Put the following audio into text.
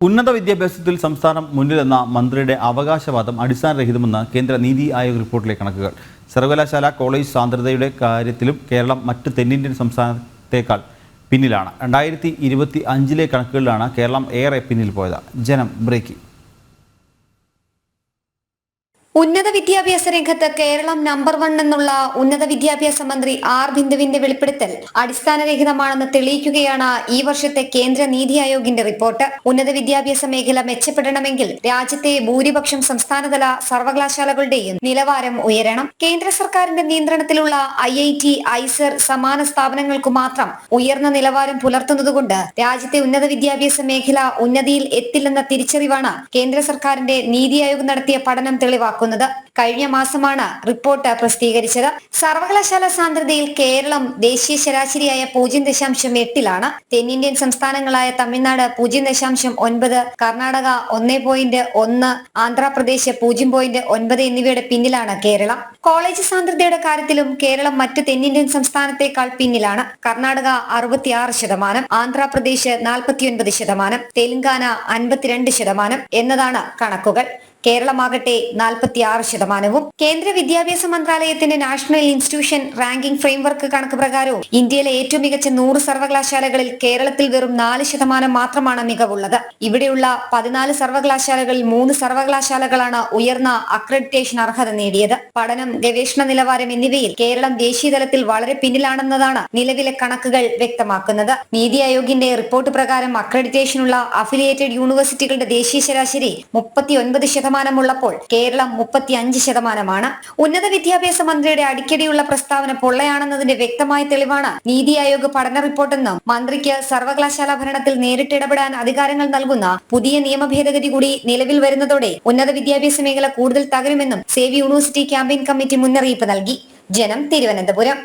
ഉന്നത വിദ്യാഭ്യാസത്തിൽ സംസ്ഥാനം മുന്നിലെന്ന മന്ത്രിയുടെ അവകാശവാദം അടിസ്ഥാനരഹിതമെന്ന് കേന്ദ്ര നീതി ആയോഗ് റിപ്പോർട്ടിലെ കണക്കുകൾ. സർവകലാശാല കോളേജ് സാന്ദ്രതയുടെ കാര്യത്തിലും കേരളം മറ്റ് തെന്നിന്ത്യൻ സംസ്ഥാനത്തേക്കാൾ പിന്നിലാണ്. 2025 കണക്കുകളിലാണ് കേരളം ഏറെ പിന്നിൽ പോയത്. ജനം ബ്രേക്കിംഗ്. ഉന്നത വിദ്യാഭ്യാസ രംഗത്ത് കേരളം നമ്പർ 1 എന്നുള്ള ഉന്നത വിദ്യാഭ്യാസ മന്ത്രി ആർ ബിന്ദുവിന്റെ വെളിപ്പെടുത്തൽ അടിസ്ഥാനരഹിതമാണെന്ന് തെളിയിക്കുകയാണ് ഈ വർഷത്തെ കേന്ദ്ര നീതി ആയോഗിന്റെ റിപ്പോർട്ട്. ഉന്നത വിദ്യാഭ്യാസ മേഖല മെച്ചപ്പെടണമെങ്കിൽ രാജ്യത്തെ ഭൂരിപക്ഷം സംസ്ഥാനതല സർവകലാശാലകളുടെയും നിലവാരം ഉയരണം. കേന്ദ്ര സർക്കാരിന്റെ നിയന്ത്രണത്തിലുള്ള IIT, ഐസർ സമാന സ്ഥാപനങ്ങൾക്കു മാത്രം ഉയർന്ന നിലവാരം പുലർത്തുന്നതുകൊണ്ട് രാജ്യത്തെ ഉന്നത വിദ്യാഭ്യാസ മേഖല ഉന്നതിയിൽ എത്തില്ലെന്ന തിരിച്ചറിവാണ് കേന്ദ്ര സർക്കാരിന്റെ നീതി ആയോഗ് നടത്തിയ പഠനം തെളിവാക്കുന്നത്. കഴിഞ്ഞ മാസമാണ് റിപ്പോർട്ട് പ്രസിദ്ധീകരിച്ചത്. സർവകലാശാല സാന്ദ്രതയിൽ കേരളം ദേശീയ ശരാശരിയായ 0.8-ലാണ്. തെന്നിന്ത്യൻ സംസ്ഥാനങ്ങളായ തമിഴ്നാട് 0.9, കർണാടക 1.1, ആന്ധ്രാപ്രദേശ് 0.9 എന്നിവയുടെ പിന്നിലാണ് കേരളം. കോളേജ് സാന്ദ്രതയുടെ കാര്യത്തിലും കേരളം മറ്റ് തെന്നിന്ത്യൻ സംസ്ഥാനത്തേക്കാൾ പിന്നിലാണ്. കർണാടക 66%, ആന്ധ്രാപ്രദേശ് 49%, തെലങ്കാന 52% എന്നതാണ് കണക്കുകൾ. കേരളമാകട്ടെ 46%. കേന്ദ്ര വിദ്യാഭ്യാസ മന്ത്രാലയത്തിന്റെ നാഷണൽ ഇൻസ്റ്റിറ്റ്യൂഷൻ റാങ്കിംഗ് ഫ്രെയിംവർക്ക് കണക്ക് പ്രകാരവും ഇന്ത്യയിലെ ഏറ്റവും മികച്ച 100 സർവകലാശാലകളിൽ കേരളത്തിൽ വെറും 4% മാത്രമാണ് മികവുള്ളത്. ഇവിടെയുള്ള 14 സർവകലാശാലകളിൽ 3 സർവകലാശാലകളാണ് ഉയർന്ന അക്രഡിറ്റേഷൻ അർഹത നേടിയത്. പഠനം, ഗവേഷണ നിലവാരം എന്നിവയിൽ കേരളം ദേശീയതലത്തിൽ വളരെ പിന്നിലാണെന്നതാണ് നിലവിലെ കണക്കുകൾ വ്യക്തമാക്കുന്നത്. നീതി ആയോഗിന്റെ റിപ്പോർട്ട് പ്രകാരം അക്രഡിറ്റേഷനുള്ള അഫിലിയേറ്റഡ് യൂണിവേഴ്സിറ്റികളുടെ ദേശീയ ശരാശരി 39% ഉള്ളപ്പോൾ കേരളം 35%. ഉന്നത വിദ്യാഭ്യാസ മന്ത്രിയുടെ അടിക്കടിയുള്ള പ്രസ്താവന പൊള്ളയാണെന്നതിന്റെ വ്യക്തമായ തെളിവാണ് നീതി ആയോഗ് പഠന റിപ്പോർട്ടെന്നും മന്ത്രിക്ക് സർവകലാശാല ഭരണത്തിൽ നേരിട്ട് ഇടപെടാൻ അധികാരങ്ങൾ നൽകുന്ന പുതിയ നിയമ ഭേദഗതി കൂടി നിലവിൽ വരുന്നതോടെ ഉന്നത വിദ്യാഭ്യാസ മേഖല കൂടുതൽ തകരുമെന്നും സേവ് യൂണിവേഴ്സിറ്റി ക്യാമ്പയിൻ കമ്മിറ്റി മുന്നറിയിപ്പ് നൽകി. ജനം, തിരുവനന്തപുരം.